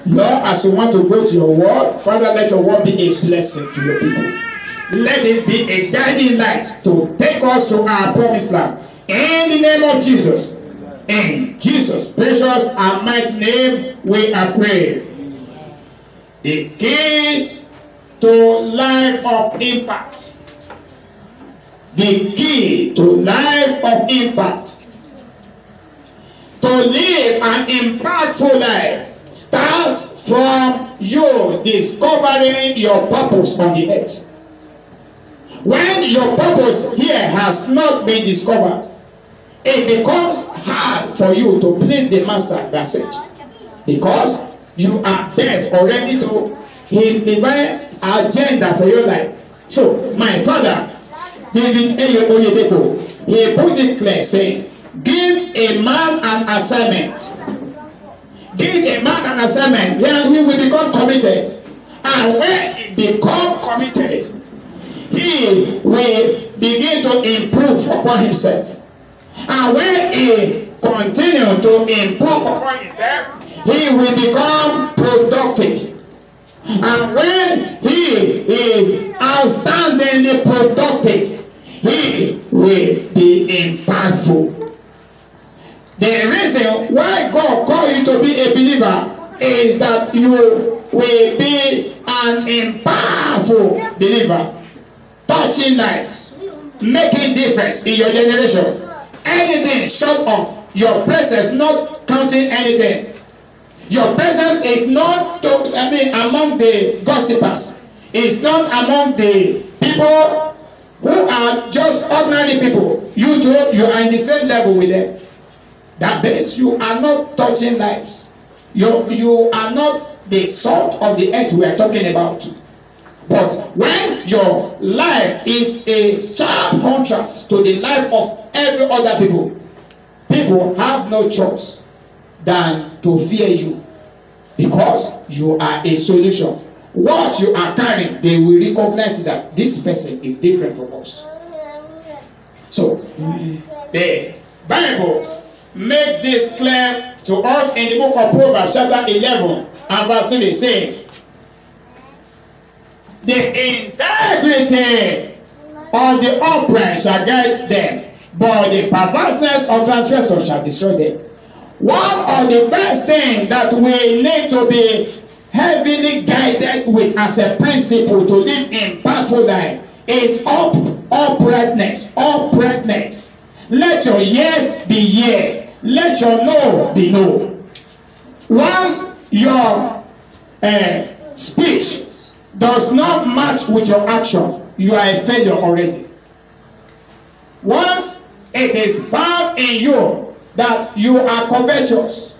Lord, as you want to go to your word, Father, let your word be a blessing to your people. Let it be a guiding light to take us to our promised land. In the name of Jesus. In Jesus' precious and mighty name, we are praying. The keys to life of impact. The key to life of impact. To live an impactful life start from you discovering your purpose on the earth. When your purpose here has not been discovered, it becomes hard for you to please the master message, because you are deaf already to his divine agenda for your life. So my father David Oyedepo, he put it clear, saying, give a man an assignment. Give a man an assignment, and he will become committed. And when he becomes committed, he will begin to improve upon himself. And when he continues to improve upon himself, he will become productive. And when he is outstandingly productive, he will be impactful. The reason why God called you to be a believer is that you will be an impactful believer, touching lives, making difference in your generation. Anything short of your presence not counting anything. Your presence is not among the gossipers. It's not among the people who are just ordinary people. You are in the same level with them. That means you are not touching lives. You are not the salt of the earth we are talking about. But when your life is a sharp contrast to the life of every other people, people have no choice than to fear you, because you are a solution. What you are carrying, they will recognize that this person is different from us. So the Bible makes this clear to us in the book of Proverbs chapter 11 and verse 3, saying, the integrity of the upright shall guide them, but the perverseness of transgressors shall destroy them. One of the first things that we need to be heavily guided with as a principle to live impactful life is uprightness. Uprightness. Let your yes be yes. Let your no be no. Once your speech does not match with your action, you are a failure already. Once it is found in you that you are covetous,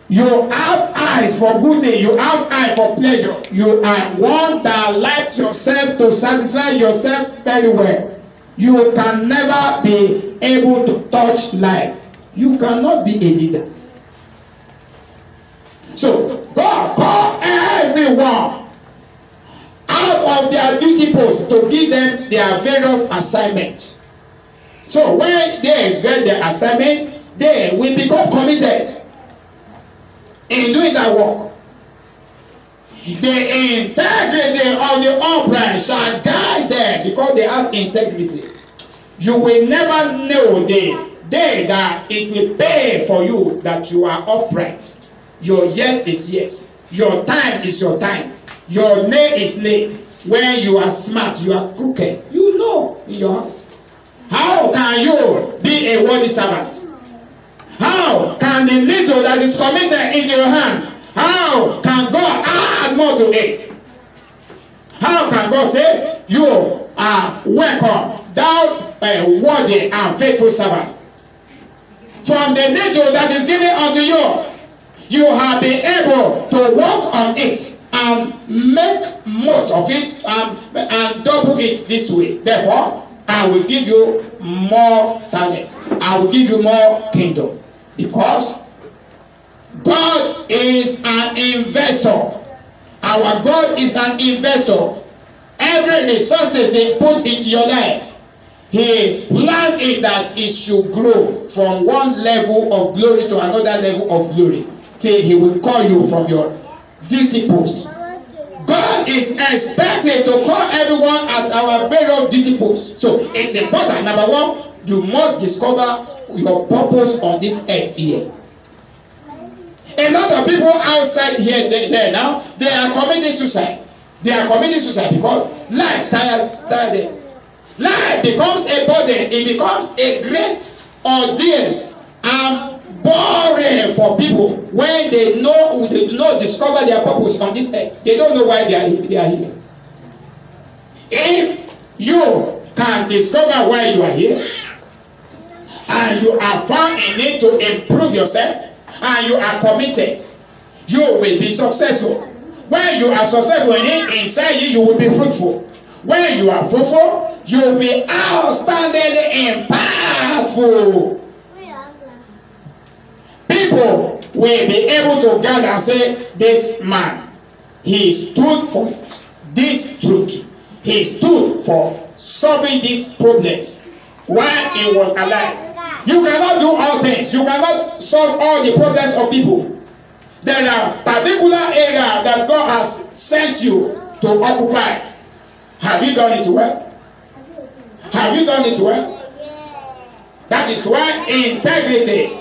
you have eyes for good thing, you have eyes for pleasure, you are one that likes yourself to satisfy yourself very well, you can never be able to touch life. You cannot be a leader. So God called everyone out of their duty post to give them their various assignments. So when they get their assignment, they will become committed in doing that work. The integrity of the upright shall guide them, because they have integrity. You will never know the day that it will pay for you that you are upright. Your yes is yes. Your time is your time. Your nay is nay. When you are smart, you are crooked. You know in your heart. How can you be a worthy servant? How can the little that is committed into your hand, how can God add more to it? How can God say, you are welcome, thou worthy and faithful servant? From the little that is given unto you, you have been able to work on it and make most of it and double it this way. Therefore, I will give you more talent. I will give you more kingdom. Because God is an investor. Our God is an investor. Every resources they put into your life, He planned it that it should grow from one level of glory to another level of glory, till He will call you from your duty post. God is expected to call everyone at our various duty posts. So it's important. Number one, you must discover your purpose on this earth here. A lot of people outside here, there now, they are committing suicide. They are committing suicide because life tired them. Life becomes a burden. It becomes a great ordeal and boring for people when they do not discover their purpose on this earth. They don't know why they are here. If you can discover why you are here and you are found in it to improve yourself and you are committed, you will be successful. When you are successful in it, inside you will be fruitful. When you are fruitful, you will be outstandingly impactful. People will be able to gather and say, this man, he stood for this truth. He stood for solving these problems while he was alive. You cannot do all things. You cannot solve all the problems of people. There are particular areas that God has sent you to occupy. Have you done it well? Have you done it well? That is why integrity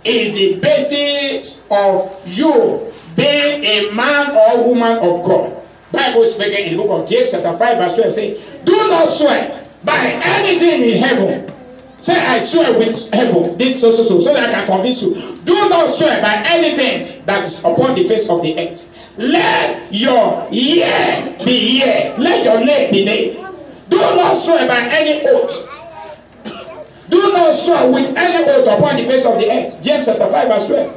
is the basis of you being a man or woman of God. Bible speaking in the book of James chapter 5 verse 12 say, do not swear by anything in heaven. Say, I swear with heaven, this so that I can convince you. Do not swear by anything that is upon the face of the earth. Let your yea be yea. Let your nay be nay. Do not swear by any oath. Do not swear with any oath upon the face of the earth. James chapter 5 verse 12.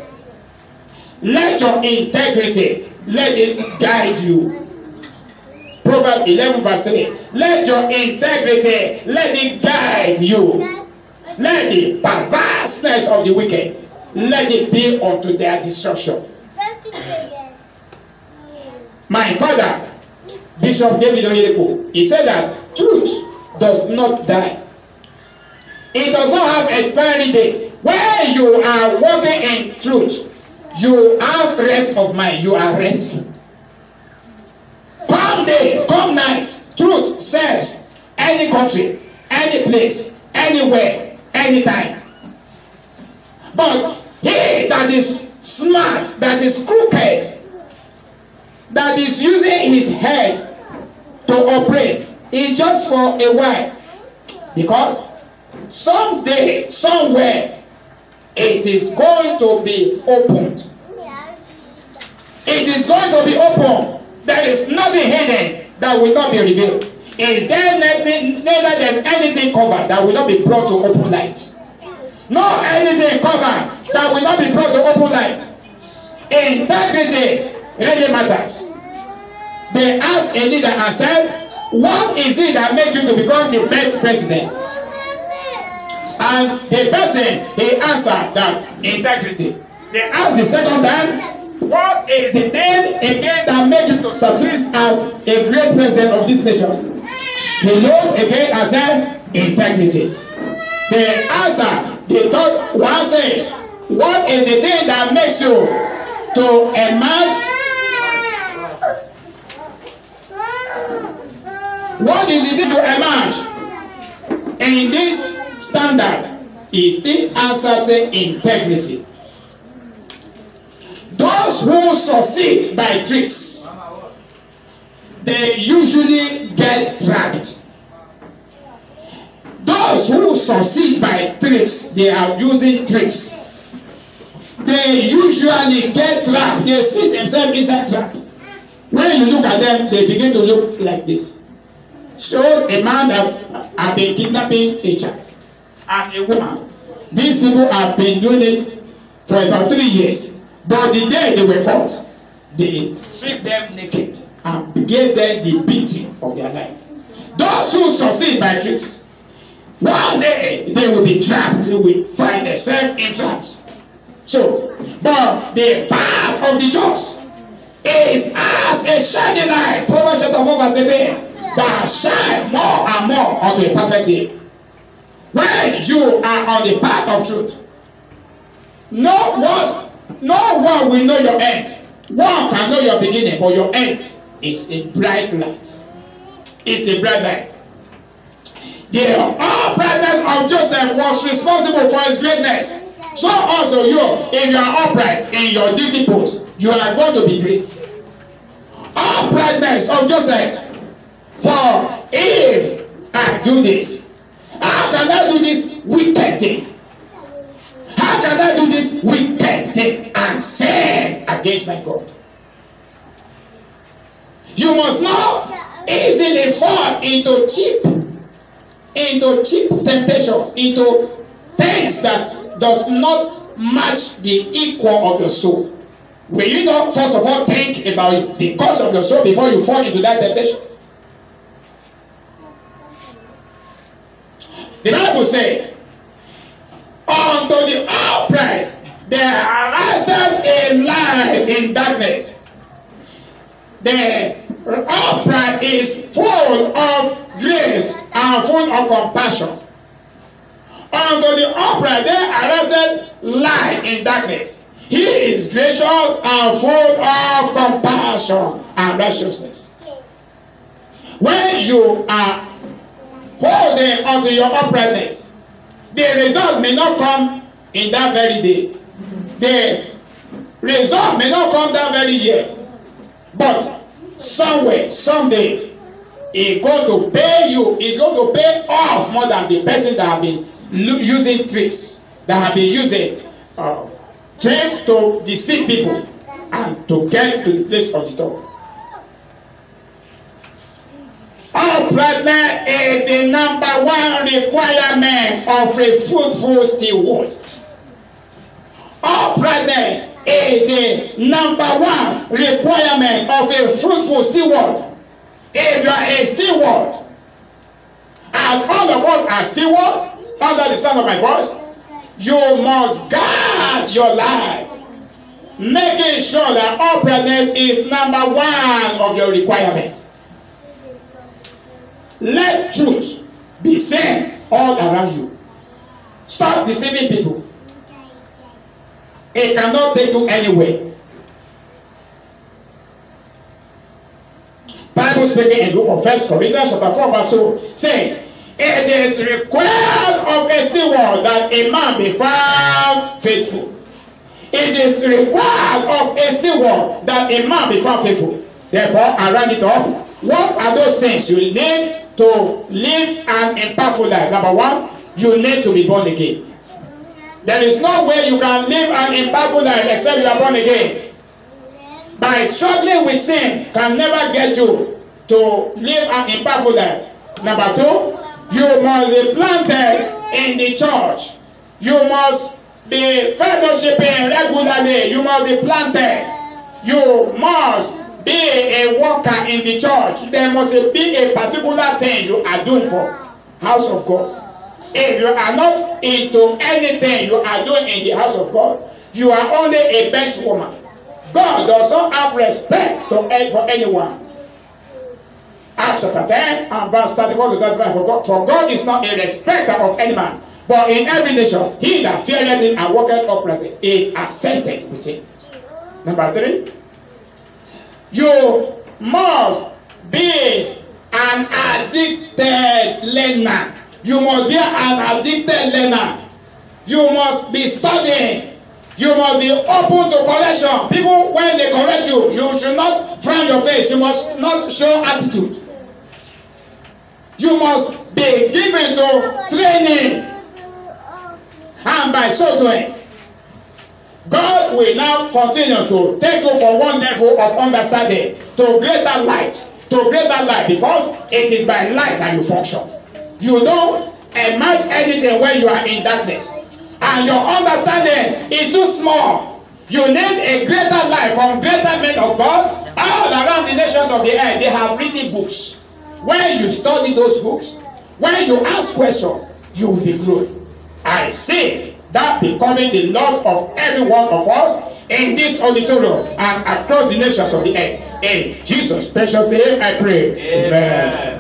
Let your integrity, let it guide you. Proverbs 11 verse 3. Let your integrity, let it guide you. Let the perverseness of the wicked, let it be unto their destruction. My father, Bishop David Oyedepo, he said that truth does not die. It does not have expiry date. When you are walking in truth, you have rest of mind. You are restful. Come day, come night, truth serves any country, any place, anywhere, anytime. But he that is smart, that is crooked, that is using his head to operate, is just for a while. Because someday, somewhere, it is going to be opened. It is going to be opened. There is nothing hidden that will not be revealed. Is there nothing, neither there's anything covered that will not be brought to open light. No anything covered that will not be brought to open light. Integrity really matters. They asked a leader and said, what is it that made you to become the best president? And the person, he answered that integrity. They asked the second time, what is the thing again that made you to succeed as a great president of this nation? He looked again and said, integrity. The answer, the third one said, what is the thing that makes you to emerge? What is the thing to emerge in this standard? Is the answer to integrity. Those who succeed by tricks, they usually get trapped. Those who succeed by tricks, they are using tricks. They usually get trapped. They see themselves inside trap. When you look at them, they begin to look like this. Show a man that have been kidnapping a child and a woman. These people have been doing it for about 3 years. But the day they were caught, they stripped them naked and gave them the beating of their life. Those who succeed by tricks, one day they will be trapped. They will find themselves in traps. So, but the path of the just is as a shining light. Proverbs chapter 4 verse 18. That shine more and more unto a perfect day. When you are on the path of truth, no one will know your end. One can know your beginning, but your end is a bright light. It's a bright light. The uprightness of Joseph was responsible for his greatness. So also you, if you are upright in your duty post, you are going to be great. Uprightness of Joseph. For if I do this, how can I do this wicked thing? How can I do this wicked thing and sin against my God? You must not easily fall into cheap temptation, into things that does not match the equal of your soul. Will you not first of all think about the cause of your soul before you fall into that temptation? The Bible says, unto the upright there ariseth a light in darkness. The upright is full of grace and full of compassion. Unto the upright there ariseth light in darkness. He is gracious and full of compassion and righteousness. When you are holding onto your uprightness, the result may not come in that very day. The result may not come that very year. But somewhere, someday, it's going to pay you. It's going to pay off more than the person that have been using tricks, that have been using tricks to deceive people and to get to the place of the top. Uprightness is the number one requirement of a fruitful steward. Uprightness is the number one requirement of a fruitful steward. If you are a steward, as all of us are stewards under the sound of my voice, you must guard your life, making sure that uprightness is number one of your requirements. Let truth be seen all around you. Stop deceiving people. It cannot take you anywhere. Bible speaking in the book of 1 Corinthians chapter 4 verse 2 saying, it is required of a steward that a man be found faithful. It is required of a steward that a man be found faithful. Therefore, I round it up. What are those things you need to live an impactful life? Number one, you need to be born again. There is no way you can live an impactful life except you are born again. By struggling with sin can never get you to live an impactful life. Number two, you must be planted in the church. You must be fellowshipping regularly. You must be planted. You must be a worker in the church. There must be a particular thing you are doing for house of God. If you are not into anything you are doing in the house of God, you are only a bench woman. God does not have respect for anyone. Acts chapter 10 and verse 34 to 35. For God is not a respecter of any man, but in every nation, he that feareth him and walketh uprightly is accepted with him. Number 3, you must be an addicted learner. You must be an addicted learner. You must be studying. You must be open to correction. People, when they correct you, you should not frown your face. You must not show attitude. You must be given to training. And by so doing, God will now continue to take you from one level of understanding to greater light. To greater light, because it is by light that you function. You don't emerge anything when you are in darkness. And your understanding is too small. You need a greater light from greater men of God. All around the nations of the earth, they have written books. When you study those books, when you ask questions, you will be growing. I see that becoming the Lord of every one of us in this auditorium and across the nations of the earth. In Jesus' precious name I pray. Amen.